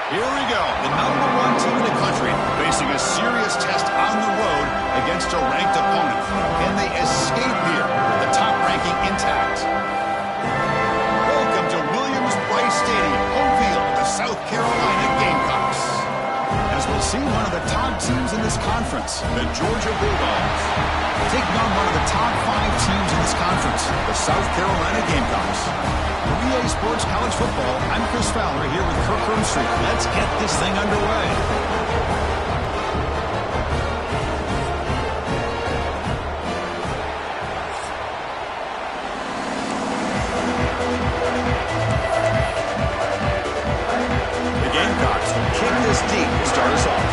Here we go, the #1 team in the country facing a serious test on the road against a ranked opponent. Can they escape here with the top ranking intact? Welcome to Williams-Brice Stadium, home field of the South Carolina Gamecocks. As we'll see, one of the top teams in this conference, the Georgia Bulldogs, taking on one of the top 5 teams in this conference, the South Carolina Gamecocks. For EA Sports College Football, I'm Chris Fowler here with Kirk Roomstreet. Let's get this thing underway. The Gamecocks will kick this deep to start us off.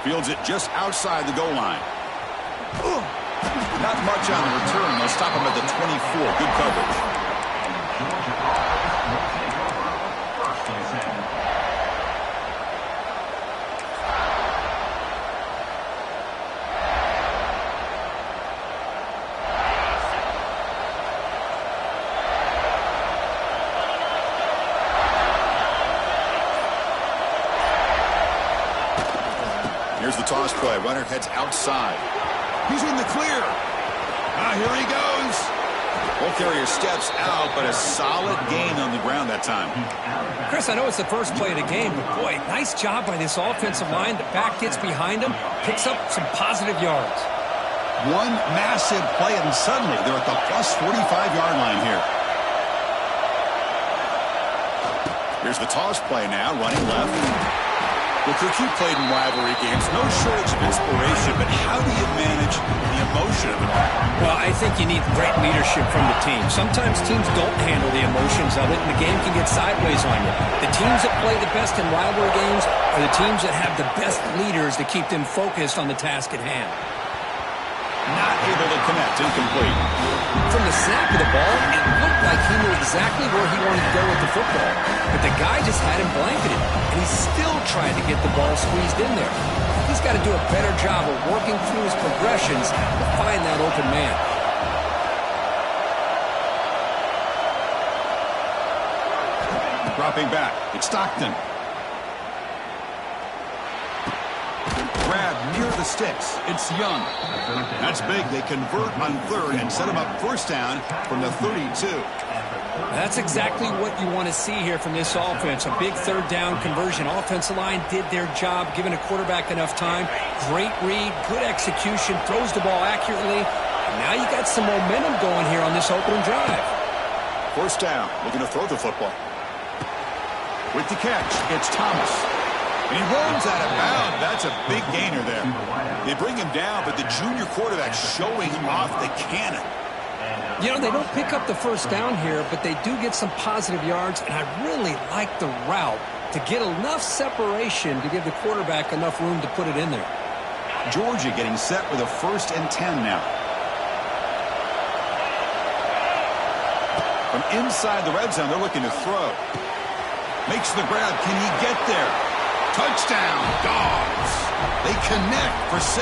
Fields it just outside the goal line. Not much on the return. They'll stop him at the 24. Good coverage. Here's the toss play. Runner heads outside. He's in the clear. Here he goes. Ball carrier steps out, but a solid gain on the ground that time. Chris, I know it's the first play of the game, but boy, nice job by this offensive line. The back gets behind him, picks up some positive yards. One massive play, and suddenly they're at the plus 45-yard line here. Here's the toss play now, running left. Well, Cook, you played in rivalry games. No shortage of inspiration, but how do you manage the emotion of it all? Well, I think you need great leadership from the team. Sometimes teams don't handle the emotions of it, and the game can get sideways on you. The teams that play the best in rivalry games are the teams that have the best leaders to keep them focused on the task at hand. Not able to connect, incomplete. From the snap of the ball, it looked like he knew exactly where he wanted to go with the football. But the guy just had him blanketed, and he still tried to get the ball squeezed in there. He's got to do a better job of working through his progressions to find that open man. Dropping back, it's Stockton. Grab near the sticks. It's Young. That's big. They convert on third and set him up first down from the 32. That's exactly what you want to see here from this offense. A big third down conversion. Offensive line did their job, giving a quarterback enough time. Great read, good execution, throws the ball accurately. And now you got some momentum going here on this opening drive. First down, looking to throw the football. With the catch, it's Thomas. And he runs out of bounds. That's a big gainer there. They bring him down, but the junior quarterback showing off the cannon. You know, they don't pick up the first down here, but they do get some positive yards, and I really like the route to get enough separation to give the quarterback enough room to put it in there. Georgia getting set with a 1st and 10 now. From inside the red zone, they're looking to throw. Makes the grab. Can he get there? Touchdown, Dogs. They connect for 6.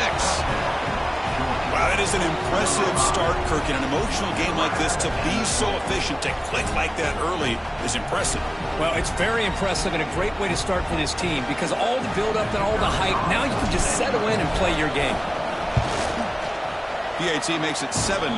Wow, that is an impressive start, Kirk. In an emotional game like this, to be so efficient, to click like that early is impressive. Well, it's very impressive and a great way to start for this team because all the build-up and all the hype, now you can just settle in and play your game. PAT makes it 7-0.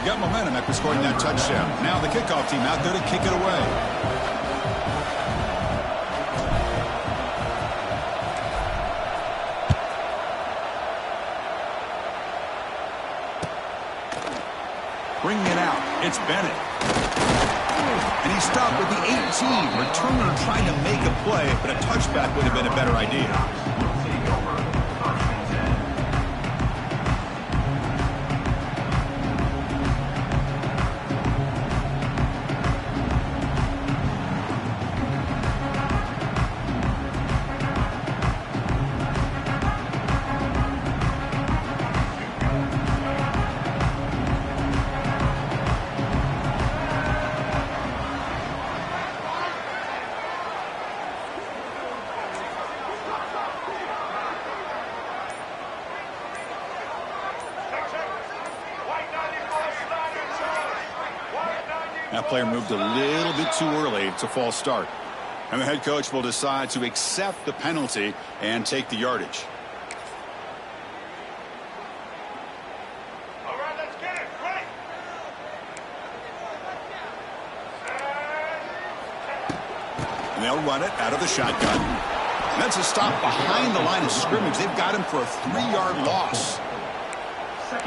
Got momentum after scoring that touchdown. Now the kickoff team out there to kick it away. Bringing it out, it's Bennett. And he stopped with the 18. Returner trying to make a play, but a touchback would have been a better idea. That player moved a little bit too early. It's a false start. And the head coach will decide to accept the penalty and take the yardage. All right, let's get it. Ready. And they'll run it out of the shotgun. And that's a stop behind the line of scrimmage. They've got him for a 3-yard loss.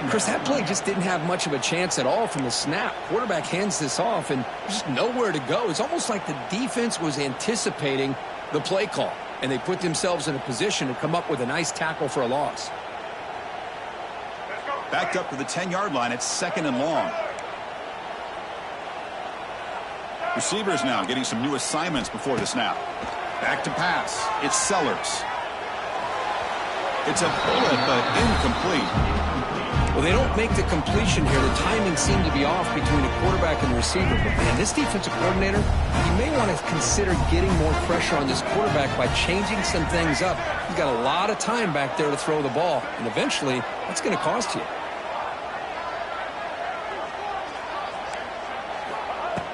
Chris, that play just didn't have much of a chance at all from the snap. Quarterback hands this off, and there's just nowhere to go. It's almost like the defense was anticipating the play call, and they put themselves in a position to come up with a nice tackle for a loss. Backed up to the 10-yard line. It's 2nd and long. Receivers now getting some new assignments before the snap. Back to pass. It's Sellers. It's a bullet, but incomplete. Well, they don't make the completion here. The timing seemed to be off between a quarterback and the receiver. But, man, this defensive coordinator, he may want to consider getting more pressure on this quarterback by changing some things up. He's got a lot of time back there to throw the ball, and eventually that's going to cost you.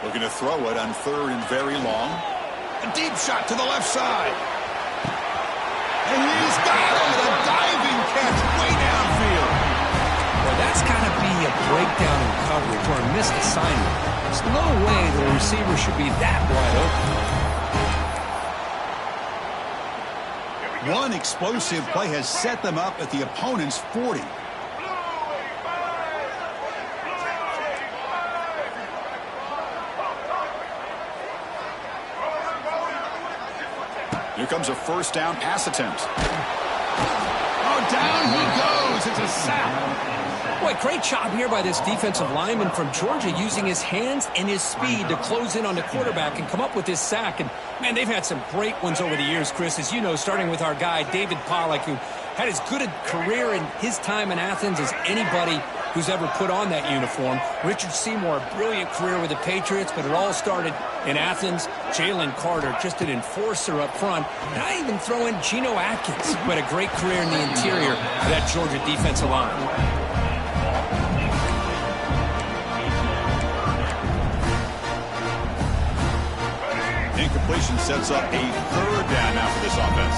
Looking to throw it on 3rd and very long. A deep shot to the left side. And he's got it! A diving catch way downfield. Well, that's got to be a breakdown in coverage or a missed assignment. There's no way the receiver should be that wide open. One explosive play has set them up at the opponent's 40. Here comes a first down pass attempt. Oh, down he goes. It's a sack. Boy, great job here by this defensive lineman from Georgia using his hands and his speed to close in on the quarterback and come up with this sack. And, man, they've had some great ones over the years, Chris, as you know, starting with our guy, David Pollack, who had as good a career in his time in Athens as anybody who's ever put on that uniform. Richard Seymour, a brilliant career with the Patriots, but it all started in Athens. Jalen Carter, just an enforcer up front. And I even throw in Geno Atkins, who had a great career in the interior of that Georgia defensive line. Incompletion sets up a third down now for this offense.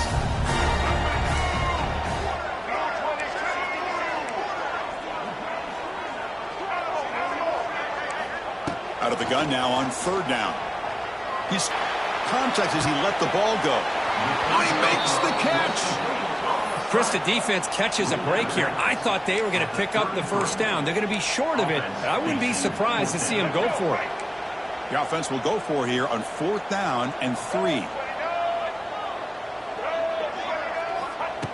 Out of the gun now on third down. He's contact as he let the ball go. Oh, he makes the catch. Chris, the defense catches a break here. I thought they were going to pick up the first down. They're going to be short of it. I wouldn't be surprised to see him go for it. The offense will go for here on fourth down and 3.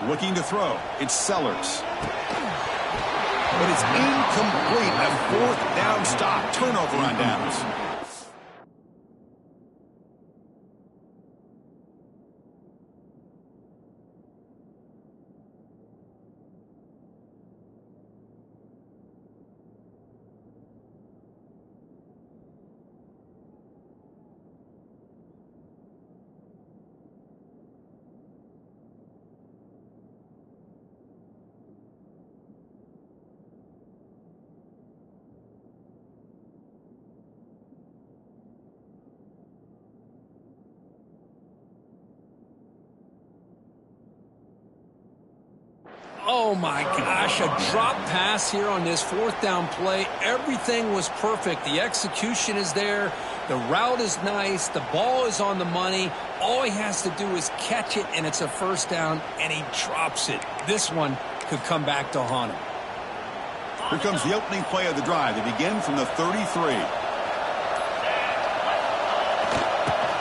Looking to throw. It's Sellers. But it's incomplete. A fourth down stop. Turnover on downs. Oh, my gosh, a drop pass here on this fourth down play. Everything was perfect. The execution is there. The route is nice. The ball is on the money. All he has to do is catch it, and it's a first down, and he drops it. This one could come back to haunt him. Here comes the opening play of the drive. They begin from the 33.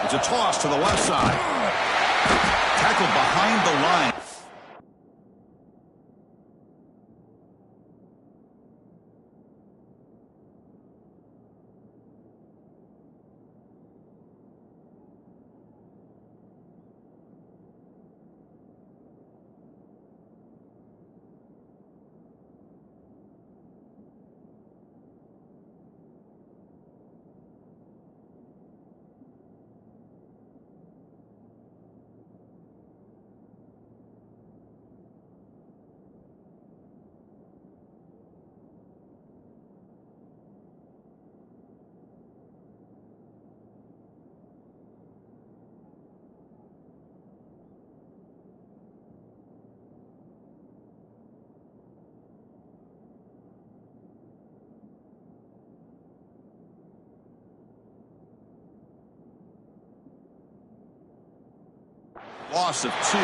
It's a toss to the left side. Tackled behind the line. Loss of 2.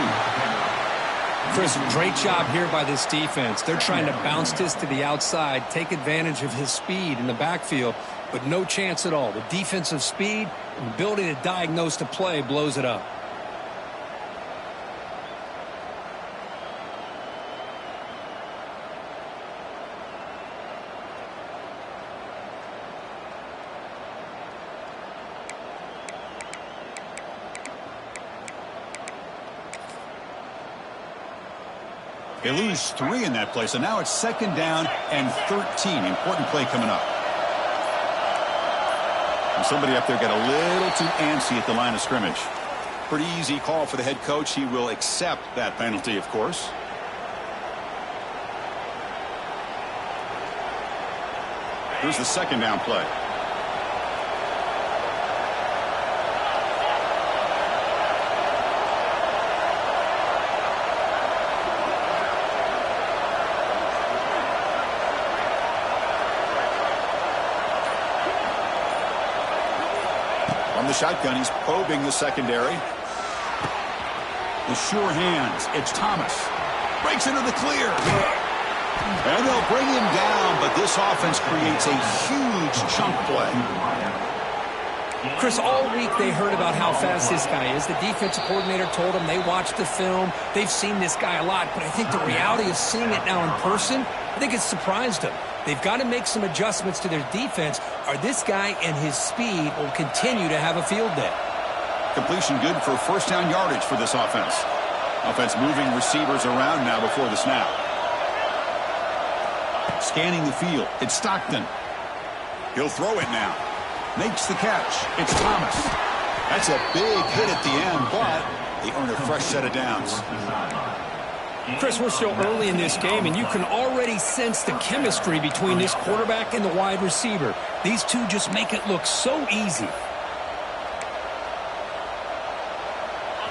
Chris, great job here by this defense. They're trying to bounce this to the outside, take advantage of his speed in the backfield, but no chance at all. The defensive speed and ability to diagnose the play blows it up. They lose 3 in that play, so now it's second down and 13. Important play coming up. And somebody up there got a little too antsy at the line of scrimmage. Pretty easy call for the head coach. He will accept that penalty, of course. Here's the second down play. On the shotgun, he's probing the secondary. The sure hands. It's Thomas. Breaks into the clear. And they'll bring him down, but this offense creates a huge chunk play. Chris, all week they heard about how fast this guy is. The defensive coordinator told them they watched the film. They've seen this guy a lot, but I think the reality of seeing it now in person, I think it's surprised them. They've got to make some adjustments to their defense, or this guy and his speed will continue to have a field day. Completion good for first down yardage for this offense. Offense moving receivers around now before the snap. Scanning the field. It's Stockton. He'll throw it now. Makes the catch. It's Thomas. That's a big hit at the end, but they earn a fresh set of downs. Chris, we're still early in this game, and you can already sense the chemistry between this quarterback and the wide receiver. These two just make it look so easy.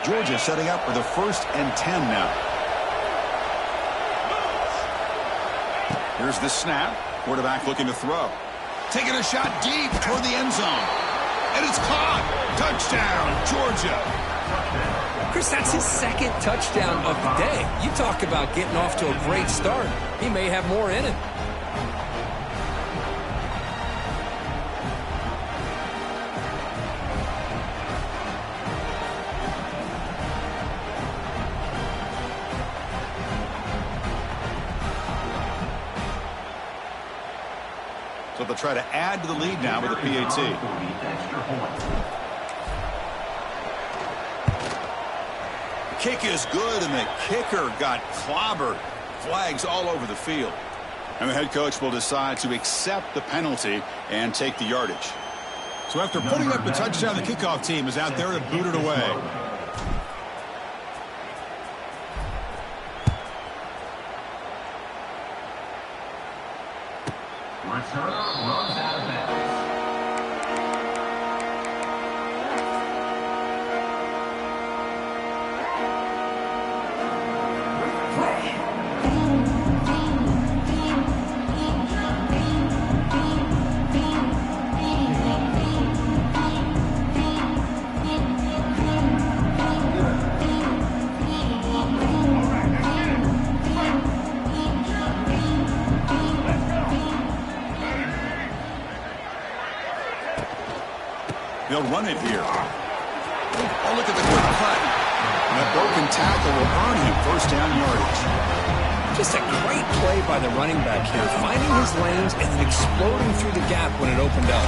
Georgia setting up for the 1st and 10 now. Here's the snap. Quarterback looking to throw. Taking a shot deep toward the end zone. And it's caught. Touchdown, Georgia. Chris, that's his 2nd touchdown of the day. You talk about getting off to a great start. He may have more in it. So they'll try to add to the lead now with a PAT. The kick is good, and the kicker got clobbered. Flags all over the field. And the head coach will decide to accept the penalty and take the yardage. So after putting up the touchdown, the kickoff team is out there to boot it away. Returner runs out of bounds. They'll run it here. Oh, look at the quick cut. And a broken tackle will earn him first down yardage. Just a great play by the running back here, finding his lanes and then exploding through the gap when it opened up.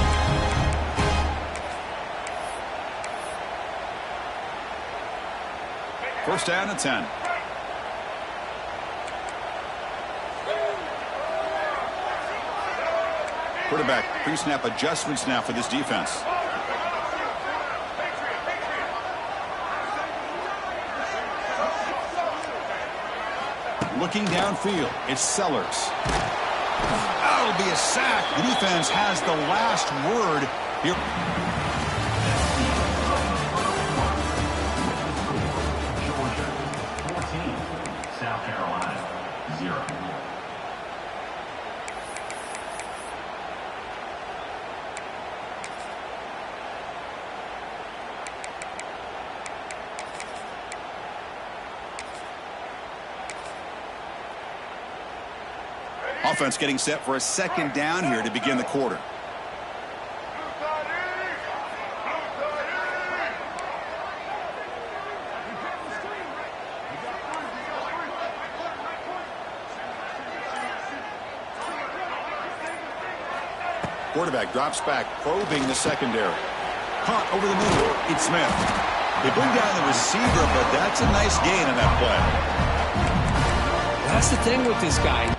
First down and 10. Quarterback pre-snap adjustments now for this defense. Looking downfield, it's Sellers. That'll be a sack. The defense has the last word here. Georgia 14, South Carolina 0. Offense getting set for a second down here to begin the quarter. Quarterback drops back, probing the secondary. Caught over the middle. It's Smith. They bring down the receiver, but that's a nice gain on that play. That's the thing with this guy.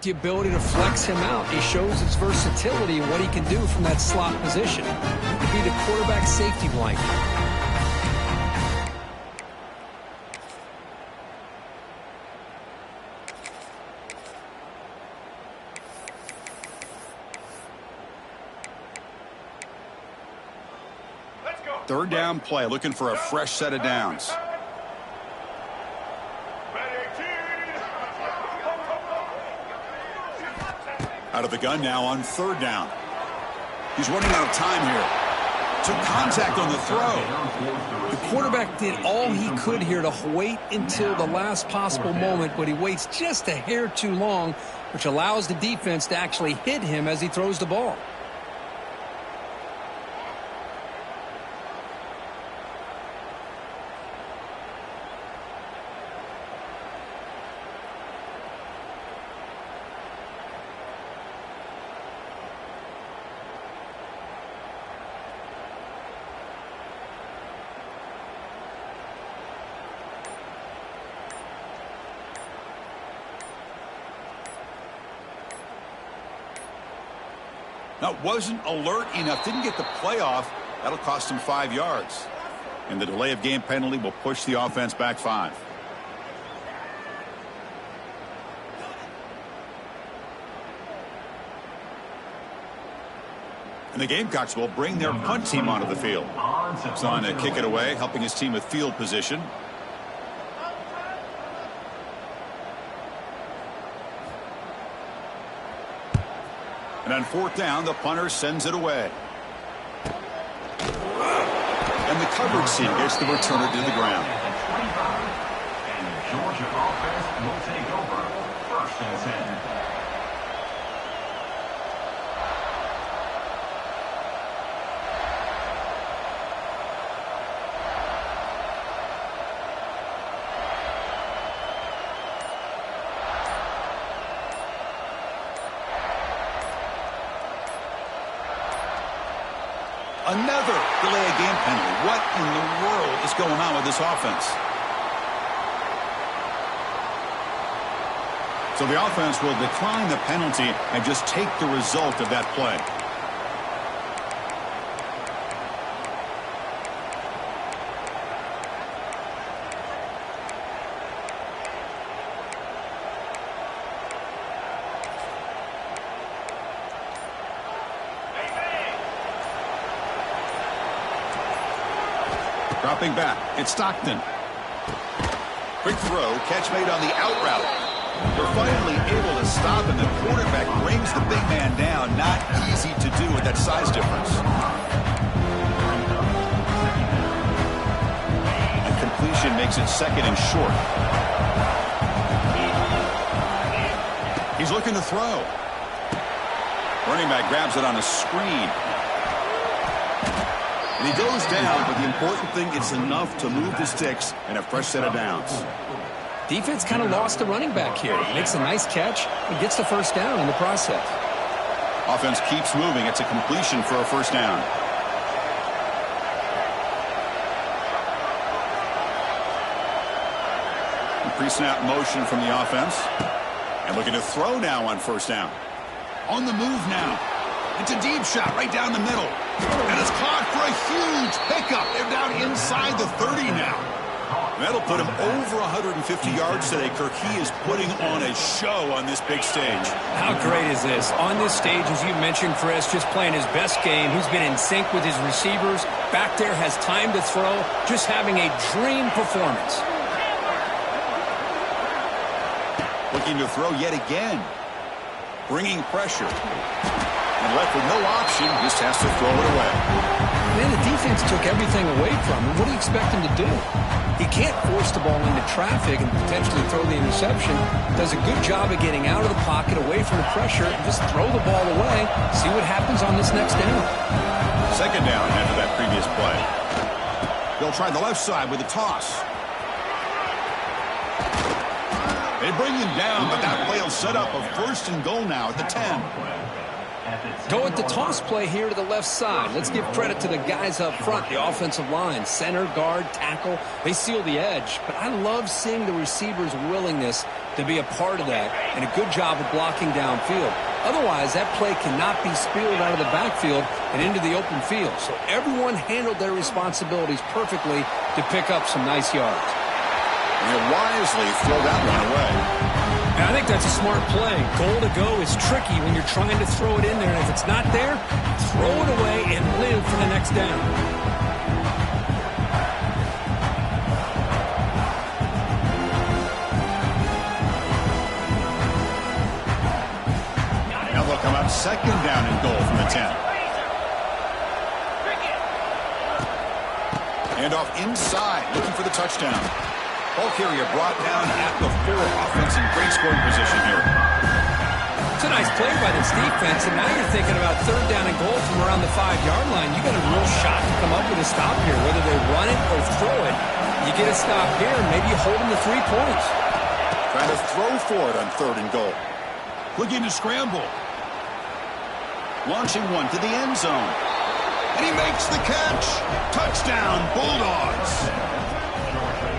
the ability to flex him out. He shows his versatility and what he can do from that slot position. He could be the quarterback safety blanket. Third down play, looking for a fresh set of downs. Out of the gun now on third down. He's running out of time here. Took contact on the throw. The quarterback did all he could here to wait until the last possible moment, but he waits just a hair too long, which allows the defense to actually hit him as he throws the ball. Now, wasn't alert enough, didn't get the play off. That'll cost him 5 yards. And the delay of game penalty will push the offense back 5. And the Gamecocks will bring their punt team onto the field. It's on to kick it away, helping his team with field position. And on fourth down, the punter sends it away. And the coverage team gets the returner to the ground. And the Georgia offense will take over 1st and 10. Another delay of game penalty. What in the world is going on with this offense? So the offense will decline the penalty and just take the result of that play. Dropping back, it's Stockton. Quick throw, catch made on the out route. They're finally able to stop, and the quarterback brings the big man down. Not easy to do with that size difference. And completion makes it 2nd and short. He's looking to throw. Running back grabs it on a screen. And he goes down, but the important thing, it's enough to move the sticks and a fresh set of downs. Defense kind of lost the running back here. He makes a nice catch and gets the first down in the process. Offense keeps moving. It's a completion for a first down. Pre-snap motion from the offense. And looking to throw now on first down. On the move now. It's a deep shot right down the middle. And it's caught for a huge pickup. They're down inside the 30 now. That'll put him over 150 yards today. Kirk, he is putting on a show on this big stage. How great is this? On this stage, as you mentioned, Chris, just playing his best game. He's been in sync with his receivers. Back there, has time to throw. Just having a dream performance. Looking to throw yet again. Bringing pressure. And left with no option, just has to throw it away. Man, the defense took everything away from him. What do you expect him to do? He can't force the ball into traffic and potentially throw the interception. Does a good job of getting out of the pocket, away from the pressure, and just throw the ball away. See what happens on this next down. 2nd down after that previous play. They'll try the left side with a toss. They bring him down, but that play will set up a 1st and goal now at the 10. Go with the toss play here to the left side. Let's give credit to the guys up front, the offensive line, center, guard, tackle. They seal the edge. But I love seeing the receiver's willingness to be a part of that and a good job of blocking downfield. Otherwise, that play cannot be spilled out of the backfield and into the open field. So everyone handled their responsibilities perfectly to pick up some nice yards. And they wisely throw that one away. I think that's a smart play. Goal to go is tricky when you're trying to throw it in there. And if it's not there, throw it away and live for the next down. Now they'll come up second down and goal from the 10. And off inside, looking for the touchdown. Ball carrier brought down at the 4. Offense in great scoring position here. It's a nice play by this defense, and now you're thinking about third down and goal from around the 5-yard line. You got a real shot to come up with a stop here, whether they run it or throw it. You get a stop here, and maybe you hold them to 3 points. Trying to throw for it on third and goal. Looking to scramble. Launching one to the end zone. And he makes the catch. Touchdown, Bulldogs.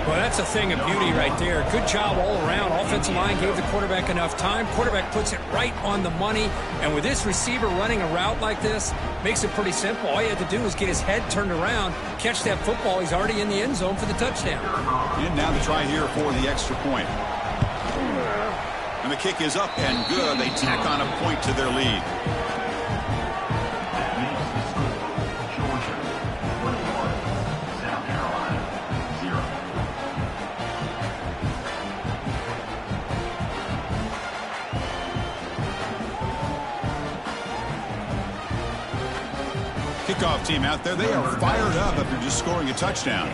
Well, that's a thing of beauty right there. Good job all around. Offensive line gave the quarterback enough time. Quarterback puts it right on the money. And with this receiver running a route like this, makes it pretty simple. All you have to do is get his head turned around, catch that football. He's already in the end zone for the touchdown. And now the try here for the extra point. And the kick is up and good. They tack on a point to their lead. Kickoff team out there, they are fired up after just scoring a touchdown.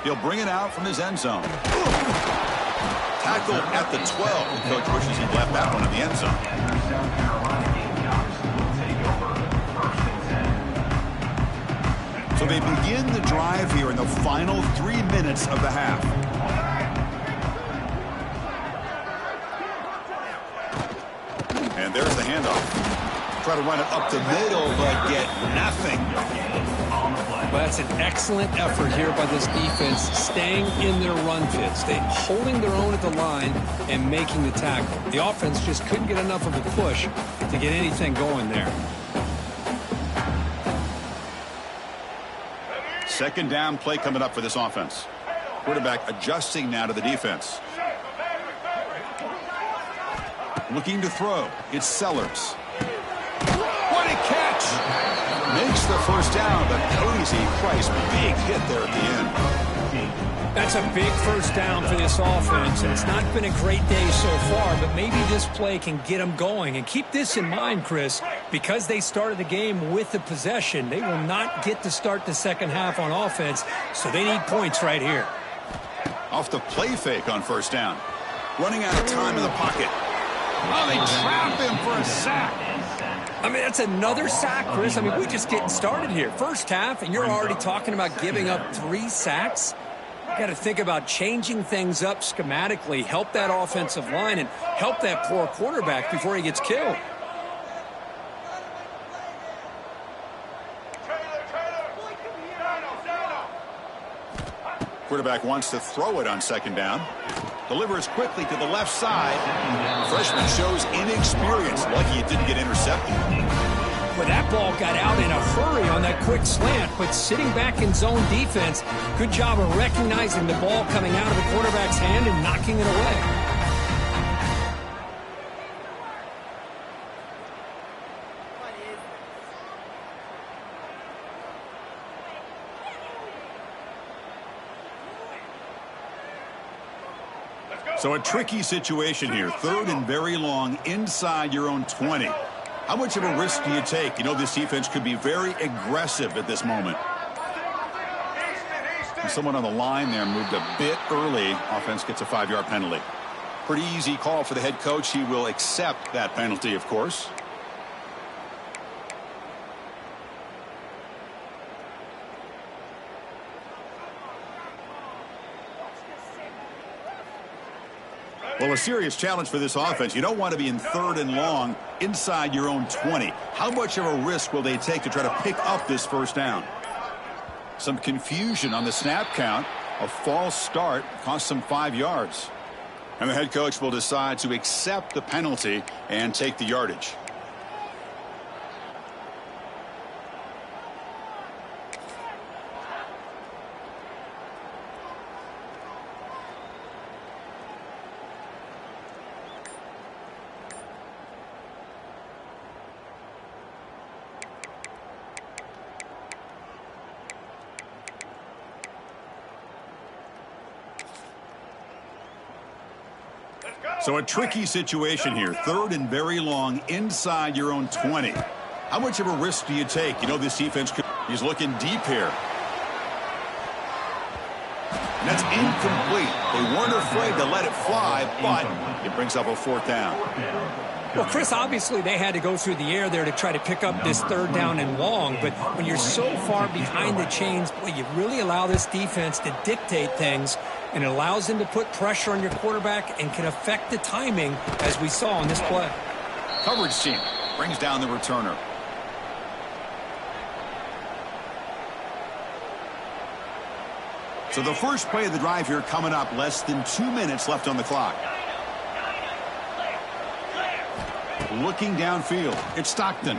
He'll bring it out from his end zone. Tackle at the 12. The coach wishes he'd left that one in the end zone. So they begin the drive here in the final 3 minutes of the half. And there's the handoff. Try to run it up the middle, but get nothing. Well, that's an excellent effort here by this defense, staying in their run fits, holding their own at the line and making the tackle. The offense just couldn't get enough of a push to get anything going there. Second down play coming up for this offense. Quarterback adjusting now to the defense. Looking to throw. It's Sellers. What a catch! Makes the first down, but Cozy Price, big hit there at the end. That's a big first down for this offense, and it's not been a great day so far, but maybe this play can get them going. And keep this in mind, Chris, because they started the game with the possession, they will not get to start the second half on offense, so they need points right here. Off the play fake on first down. Running out of time in the pocket. Oh, they trap him for a sack. I mean, that's another sack, Chris. I mean, we're just getting started here. First half, and you're already talking about giving up 3 sacks. You got to think about changing things up schematically, help that offensive line, and help that poor quarterback before he gets killed. Quarterback wants to throw it on second down. Delivers quickly to the left side. Freshman shows inexperience. Lucky it didn't get intercepted. Well, that ball got out in a hurry on that quick slant, but sitting back in zone defense, good job of recognizing the ball coming out of the quarterback's hand and knocking it away. So a tricky situation here. Third and very long inside your own 20. How much of a risk do you take? You know, this defense could be very aggressive at this moment. And someone on the line there moved a bit early. Offense gets a 5-yard penalty. Pretty easy call for the head coach. He will accept that penalty, of course. Well, a serious challenge for this offense. You don't want to be in 3rd and long inside your own 20. How much of a risk will they take to try to pick up this first down? Some confusion on the snap count. A false start cost them 5 yards. And the head coach will decide to accept the penalty and take the yardage. So a tricky situation here. 3rd and very long inside your own 20. How much of a risk do you take? You know this defense could. He's looking deep here. And that's incomplete. They weren't afraid to let it fly, but it brings up a 4th down. Well, Chris, obviously they had to go through the air there to try to pick up this 3rd down and long, but when you're so far behind the chains, boy, you really allow this defense to dictate things, and it allows them to put pressure on your quarterback and can affect the timing, as we saw on this play. Coverage team brings down the returner. So the first play of the drive here coming up, less than 2 minutes left on the clock. Looking downfield, it's Stockton.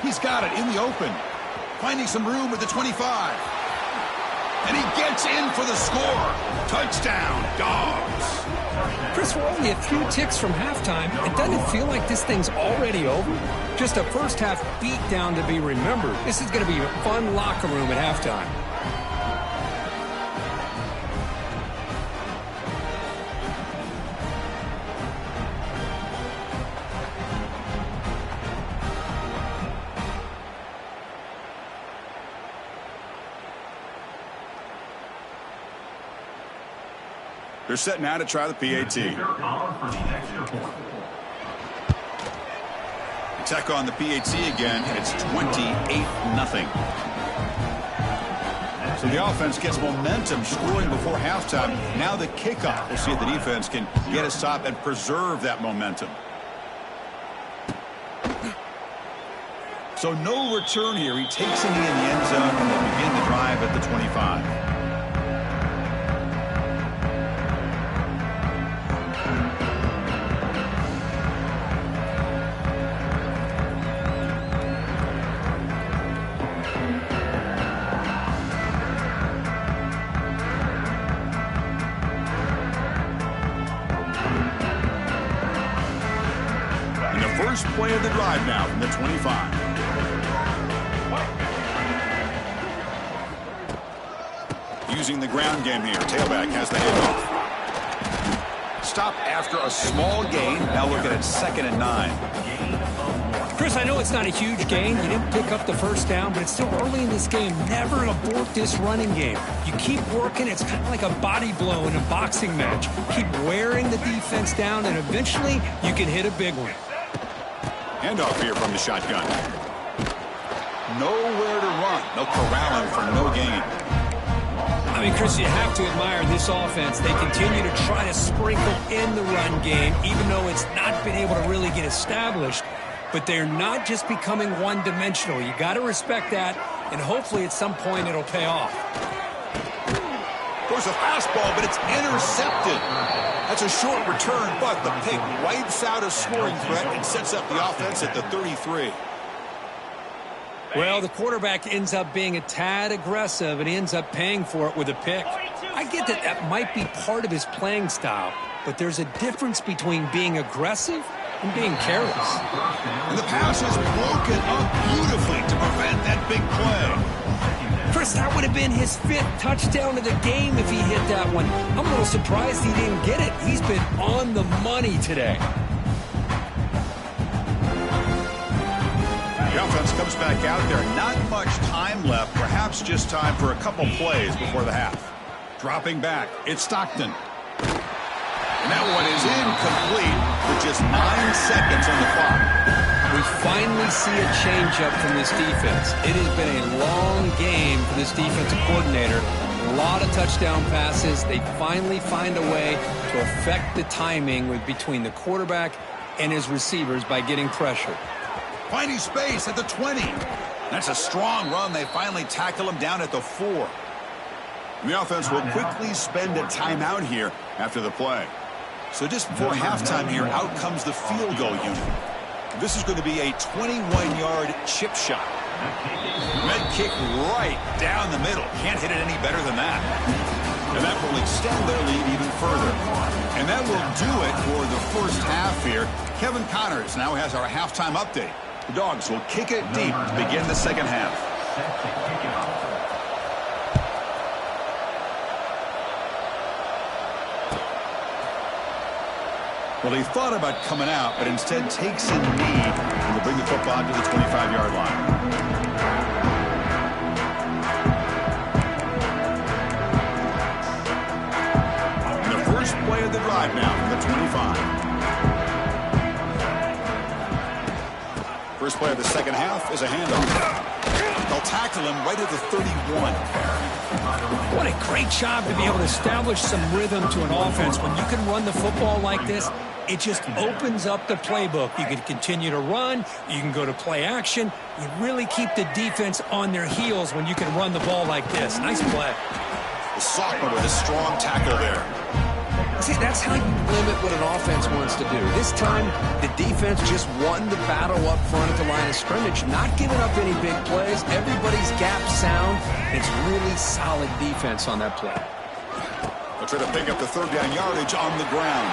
He's got it in the open. Finding some room at the 25. And he gets in for the score. Touchdown, Dogs. Chris, we're only a few ticks from halftime. It doesn't feel like this thing's already over. Just a first half beat down to be remembered. This is going to be a fun locker room at halftime. They're set now to try the PAT. Tech on the PAT again, and it's 28-0. So the offense gets momentum scoring before halftime. Now the kickoff. We'll see if the defense can get a stop and preserve that momentum. So no return here. He takes it in the end zone, and they begin the drive at the 25. First play of the drive now from the 25. Using the ground game here. Tailback has the handoff. Stop after a small gain. Now looking at 2nd and 9. Chris, I know it's not a huge gain. You didn't pick up the first down, but it's still early in this game. Never abort this running game. You keep working. It's kind of like a body blow in a boxing match. Keep wearing the defense down, and eventually you can hit a big one. Handoff here from the shotgun. Nowhere to run. No corralling for no gain. I mean, Chris, you have to admire this offense. They continue to try to sprinkle in the run game, even though it's not been able to really get established. But they're not just becoming one-dimensional. You got to respect that, and hopefully at some point it'll pay off. There's a fastball, but it's intercepted. That's a short return, but the pick wipes out a scoring threat and sets up the offense at the 33. Well, the quarterback ends up being a tad aggressive, and he ends up paying for it with a pick. I get that that might be part of his playing style, but there's a difference between being aggressive and being careless. And the pass is broken up beautifully to prevent that big play. Chris, that would have been his 5th touchdown of the game if he hit that one. I'm a little surprised he didn't get it. He's been on the money today. The offense comes back out there. Not much time left. Perhaps just time for a couple plays before the half. Dropping back, it's Stockton. And that one is incomplete with just 9 seconds on the clock. We finally see a change-up from this defense. It has been a long game for this defensive coordinator. A lot of touchdown passes. They finally find a way to affect the timing between the quarterback and his receivers by getting pressure. Finding space at the 20. That's a strong run. They finally tackle him down at the 4. The offense will quickly spend a timeout here after the play. So just before halftime here, out comes the field goal unit. This is going to be a 21-yard chip shot. Med kick right down the middle. Can't hit it any better than that. And that will extend their lead even further. And that will do it for the first half here. Kevin Connors now has our halftime update. The Dogs will kick it deep to begin the second half. Well, he thought about coming out, but instead takes a knee and will bring the football to the 25-yard line. And the first play of the drive now from the 25. First play of the second half is a handoff. They'll tackle him right at the 31. What a great job to be able to establish some rhythm to an offense. When you can run the football like this, it just opens up the playbook. You can continue to run. You can go to play action. You really keep the defense on their heels when you can run the ball like this. Nice play. The sophomore with a strong tackle there. See, that's how you limit what an offense wants to do. This time, the defense just won the battle up front at the line of scrimmage, not giving up any big plays. Everybody's gap sound. It's really solid defense on that play. They'll try to pick up the third down yardage on the ground.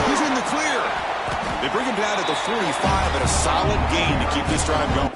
He's in the clear. They bring him down at the 45, but a solid gain to keep this drive going.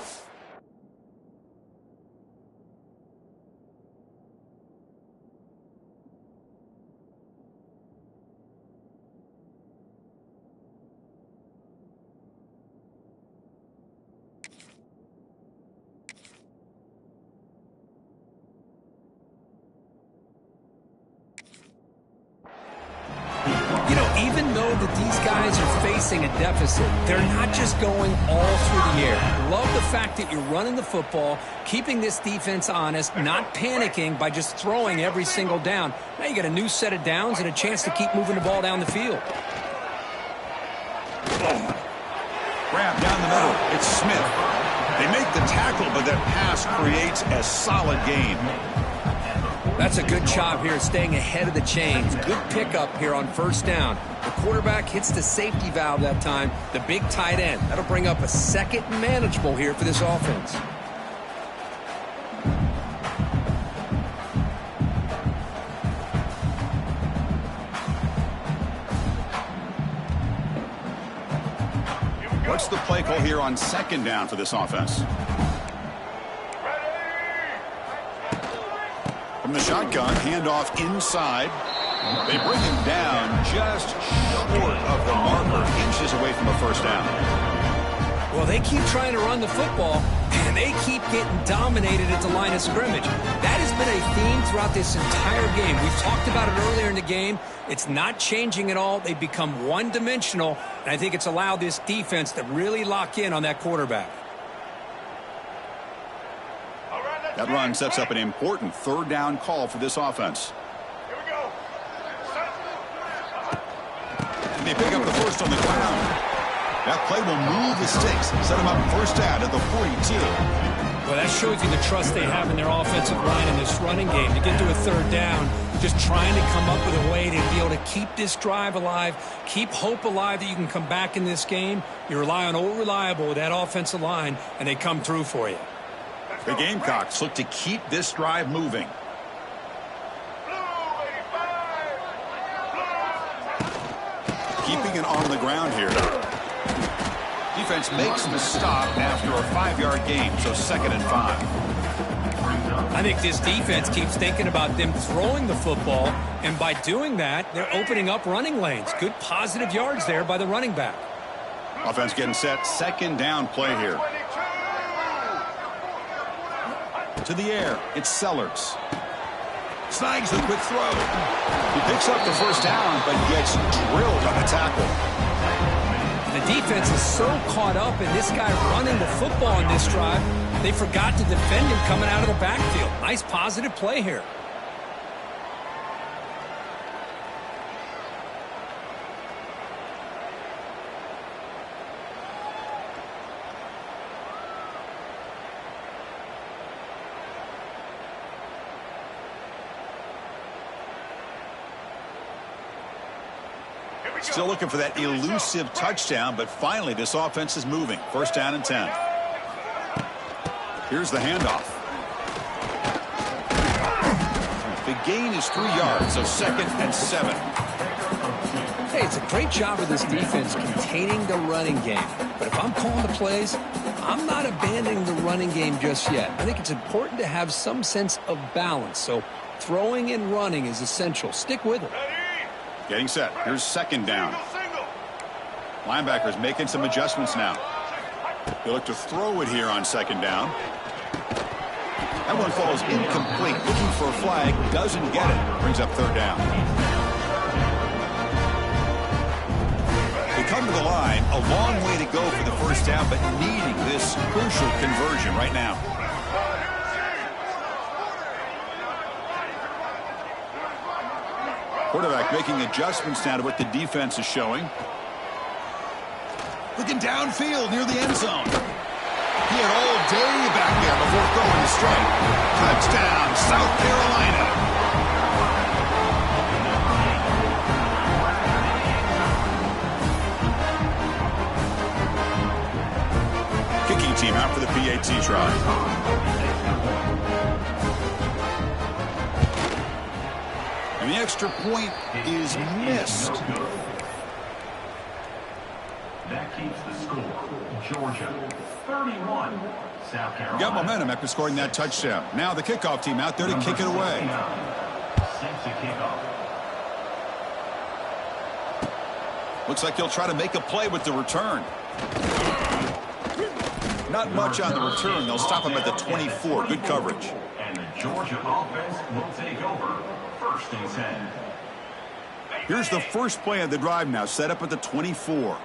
Even though that these guys are facing a deficit, they're not just going all through the air. Love the fact that you're running the football, keeping this defense honest, not panicking by just throwing every single down. Now you got a new set of downs and a chance to keep moving the ball down the field. Grab down the middle. It's Smith. They make the tackle, but that pass creates a solid gain. That's a good job here, staying ahead of the chains. Good pickup here on first down. The quarterback hits the safety valve that time, the big tight end. That'll bring up a second manageable here for this offense. What's the play call here on second down for this offense? From the shotgun, handoff inside. They bring him down just short of the marker, inches away from a first down. Well, they keep trying to run the football, and they keep getting dominated at the line of scrimmage. That has been a theme throughout this entire game. We've talked about it earlier in the game. It's not changing at all. They've become one-dimensional, and I think it's allowed this defense to really lock in on that quarterback. That run sets up an important third down call for this offense. Here we go. And they pick up the first on the ground. That play will move the sticks, set them up first down at the 42. Well, that shows you the trust they have in their offensive line in this running game. To get to a third down, just trying to come up with a way to be able to keep this drive alive, keep hope alive that you can come back in this game. You rely on Old Reliable with that offensive line, and they come through for you. The Gamecocks look to keep this drive moving. Keeping it on the ground here. Defense makes the stop after a 5-yard gain, so 2nd and 5. I think this defense keeps thinking about them throwing the football, and by doing that, they're opening up running lanes. Good positive yards there by the running back. Offense getting set, second down play here. To the air, it's Sellers. Snags the quick throw. He picks up the first down, but gets drilled on the tackle. The The defense is so caught up in this guy running the football on this drive, they forgot to defend him coming out of the backfield. Nice positive play here. Still looking for that elusive touchdown, but finally this offense is moving. First down and 10. Here's the handoff. The gain is 3 yards, so 2nd and 7. Hey, it's a great job of this defense containing the running game. But if I'm calling the plays, I'm not abandoning the running game just yet. I think it's important to have some sense of balance. So throwing and running is essential. Stick with it. Getting set. Here's 2nd down. Linebackers making some adjustments now. They look to throw it here on 2nd down. That one falls incomplete. Looking for a flag. Doesn't get it. Brings up 3rd down. They come to the line. A long way to go for the first down, but needing this crucial conversion right now. Quarterback making adjustments now to what the defense is showing. Looking downfield near the end zone. He had all day back there before throwing the strike. Touchdown, South Carolina. Kicking team out for the PAT try. And the extra point is missed. That keeps the score. Georgia 31, South Carolina. Got momentum after scoring that touchdown. Now the kickoff team out there to kick it away. Since the kickoff. Looks like he'll try to make a play with the return. Not much on the return. They'll stop him at the 24. Good coverage. And the Georgia offense will take over. 1st and 10. Here's the first play of the drive now, set up at the 24.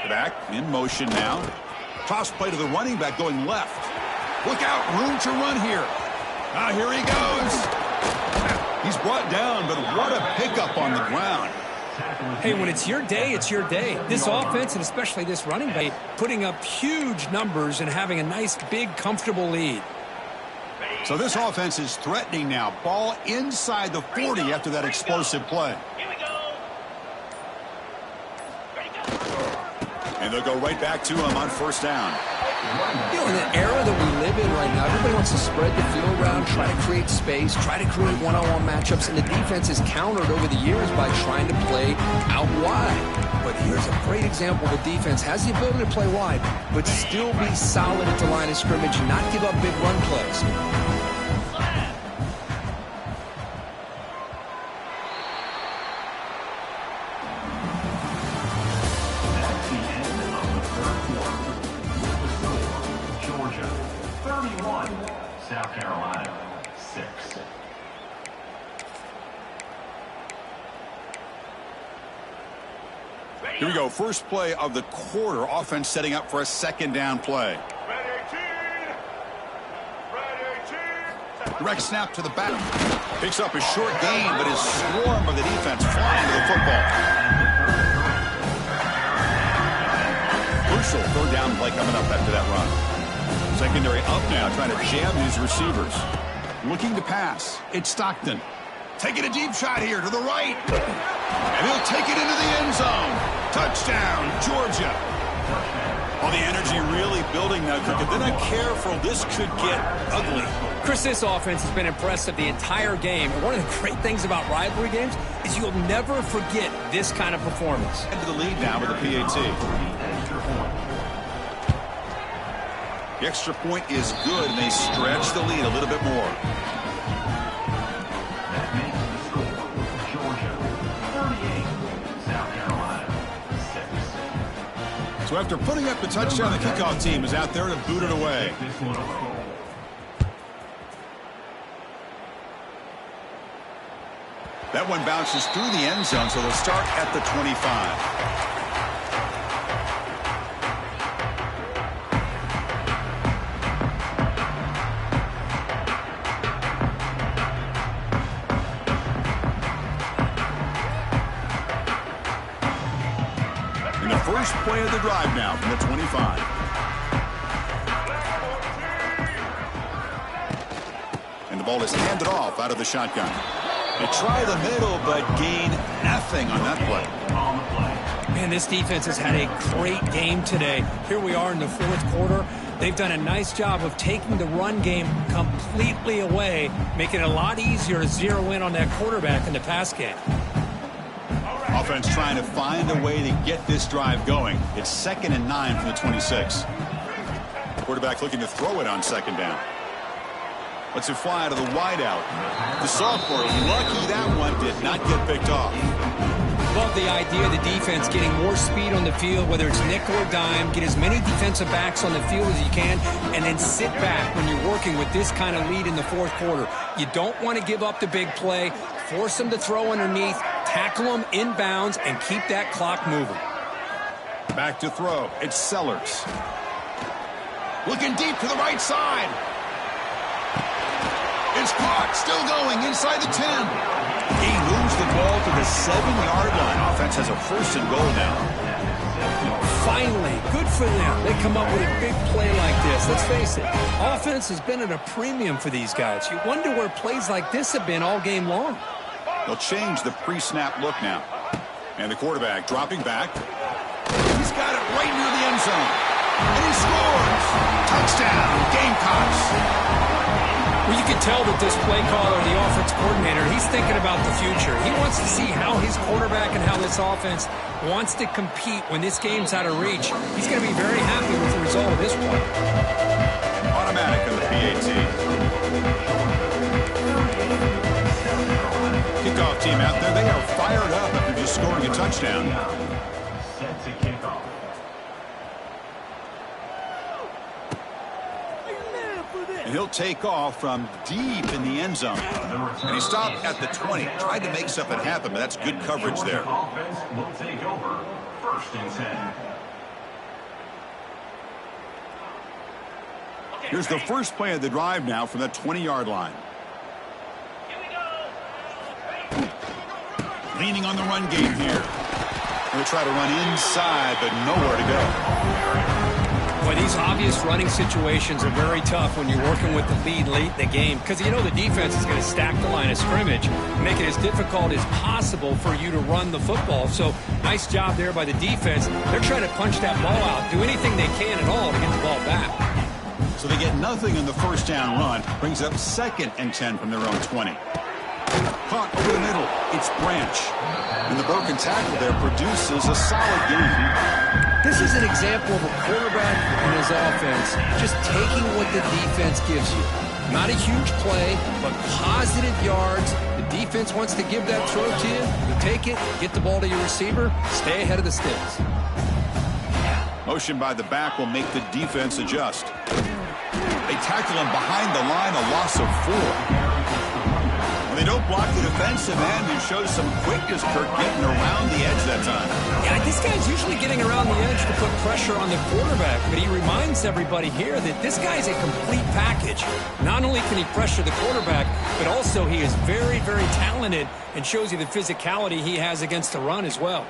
Back in motion now. Toss play to the running back going left. Look out, room to run here. Ah, here he goes. He's brought down, but what a pickup on the ground. Hey, when it's your day, it's your day. This offense, and especially this running back, putting up huge numbers and having a nice, big, comfortable lead. So this offense is threatening now. Ball inside the 40 after that explosive play. And they'll go right back to him on 1st down. You know, in the era that we live in right now, everybody wants to spread the field around, try to create space, try to create one-on-one matchups, and the defense is countered over the years by trying to play out wide. But here's a great example. The defense has the ability to play wide, but still be solid at the line of scrimmage and not give up big run plays. South Carolina 6. Here we go. First play of the quarter. Offense setting up for a 2nd down play. Direct snap to the back. Picks up a short gain, but his swarm of the defense flying to the football. Crucial 3rd down play coming up after that run. Secondary up now, trying to jam these receivers. Looking to pass. It's Stockton. Taking a deep shot here to the right. And he'll take it into the end zone. Touchdown, Georgia. All the energy really building now. If they're not careful, this could get ugly. Chris, this offense has been impressive the entire game. And one of the great things about rivalry games is you'll never forget this kind of performance. Into the lead now with the PAT. The extra point is good, and they stretch the lead a little bit more. That makes the score. Georgia 38, South Carolina 6. So after putting up the touchdown, the kickoff team is out there to boot it away. This one away. That one bounces through the end zone, so they'll start at the 25. First play of the drive now from the 25. And the ball is handed off out of the shotgun. They try the middle, but gain nothing on that play. Man, this defense has had a great game today. Here we are in the fourth quarter. They've done a nice job of taking the run game completely away, making it a lot easier to zero in on that quarterback in the pass game. Offense trying to find a way to get this drive going. It's 2nd and 9 from the 26. Quarterback looking to throw it on 2nd down. Lets it fly out of the wideout. The sophomore, lucky that one did not get picked off. Love the idea of the defense getting more speed on the field, whether it's nickel or dime. Get as many defensive backs on the field as you can, and then sit back when you're working with this kind of lead in the fourth quarter. You don't want to give up the big play. Force them to throw underneath, tackle them inbounds, and keep that clock moving. Back to throw. It's Sellers. Looking deep to the right side. It's caught. Still going inside the 10. He moves the ball to the 7-yard line. Offense has a 1st and goal now. Finally, good for them. They come up with a big play like this. Let's face it, offense has been at a premium for these guys. You wonder where plays like this have been all game long. They'll change the pre-snap look now. And the quarterback dropping back. He's got it right near the end zone. And he scores. Touchdown, Gamecocks. Well, you can tell that this play caller, the offense coordinator, he's thinking about the future. He wants to see how his quarterback and how this offense wants to compete when this game's out of reach. He's going to be very happy with the result of this play. Automatic on the PAT. Kickoff team out there. They are fired up after just scoring a touchdown. Set to kick off. And he'll take off from deep in the end zone. And he stopped at the 20. Tried to make something happen, but that's good coverage there. Offense will take over. 1st and 10. Here's the first play of the drive now from the 20-yard line. Leaning on the run game here. They'll try to run inside, but nowhere to go. Boy, these obvious running situations are very tough when you're working with the lead late in the game, because you know the defense is going to stack the line of scrimmage, make it as difficult as possible for you to run the football. So nice job there by the defense. They're trying to punch that ball out, do anything they can at all to get the ball back. So they get nothing on the 1st down run. Brings up 2nd and 10 from their own 20. Caught over the middle. It's Branch. And the broken tackle there produces a solid game. This is an example of a quarterback and his offense just taking what the defense gives you. Not a huge play, but positive yards. The defense wants to give that throw to you. You take it, get the ball to your receiver, stay ahead of the sticks. Motion by the back will make the defense adjust. They tackle him behind the line, a loss of 4. And they don't block the defensive end, who shows some quickness, Kirk, getting around the edge that time. Yeah, this guy's usually getting around the edge to put pressure on the quarterback, but he reminds everybody here that this guy's a complete package. Not only can he pressure the quarterback, but also he is very, very talented and shows you the physicality he has against the run as well.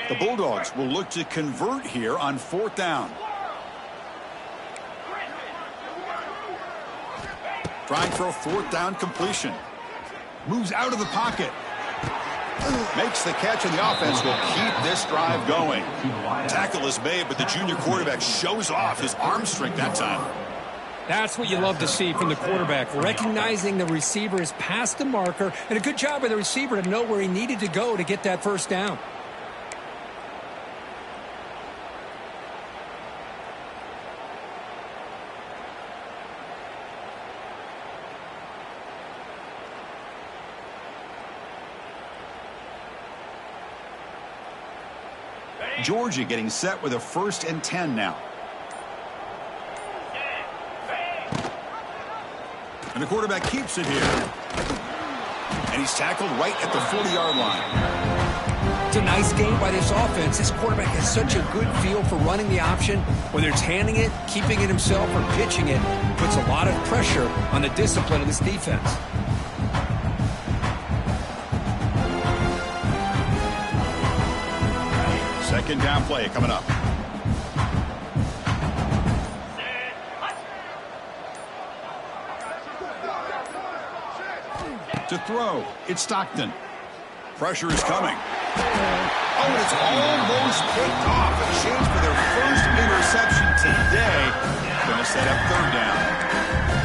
The Bulldogs will look to convert here on 4th down. Trying for a 4th down completion. Moves out of the pocket. Makes the catch, and the offense will keep this drive going. Tackle is made, but the junior quarterback shows off his arm strength that time. That's what you love to see from the quarterback, recognizing the receiver is past the marker, and a good job by the receiver to know where he needed to go to get that 1st down. Georgia getting set with a 1st and 10 now. And the quarterback keeps it here. And he's tackled right at the 40-yard line. It's a nice game by this offense. This quarterback has such a good feel for running the option. Whether it's handing it, keeping it himself, or pitching it, puts a lot of pressure on the discipline of this defense. Second down play coming up. To throw, it's Stockton. Pressure is coming. Oh, and it's almost picked off. A chance for their first interception today. Going to set up 3rd down.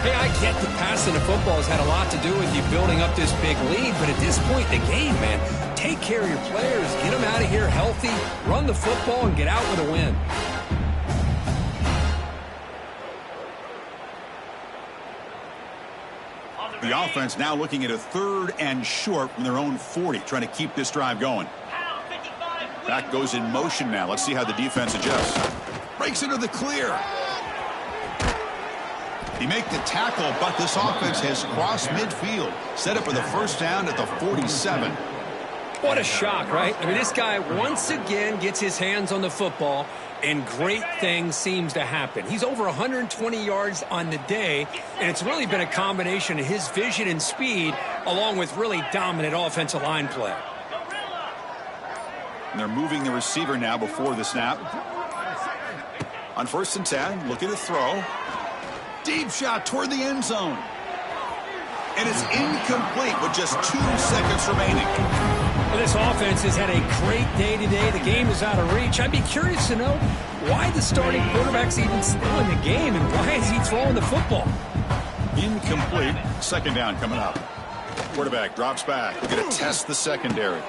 Hey, I get that passing the football has had a lot to do with you building up this big lead, but at this point in the game, man, take care of your players. Get them out of here healthy, run the football, and get out with a win. The offense now looking at a 3rd and short from their own 40, trying to keep this drive going. Back goes in motion now. Let's see how the defense adjusts. Breaks into the clear. He make the tackle, but this offense has crossed midfield. Set up for the 1st down at the 47. What a shock, right? I mean, this guy once again gets his hands on the football, and great things seems to happen. He's over 120 yards on the day, and it's really been a combination of his vision and speed, along with really dominant offensive line play. And they're moving the receiver now before the snap. On 1st and 10, looking to throw. Deep shot toward the end zone. And it's incomplete with just 2 seconds remaining. Well, this offense has had a great day today. The game is out of reach. I'd be curious to know why the starting quarterback's even still in the game, and why is he throwing the football? Incomplete. 2nd down coming up. Quarterback drops back. We're going to test the secondary.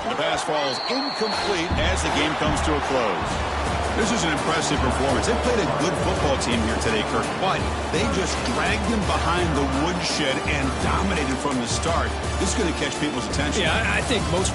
The pass falls incomplete as the game comes to a close. This is an impressive performance. They played a good football team here today, Kirk, but they just dragged them behind the woodshed and dominated from the start. This is going to catch people's attention. Yeah, I think most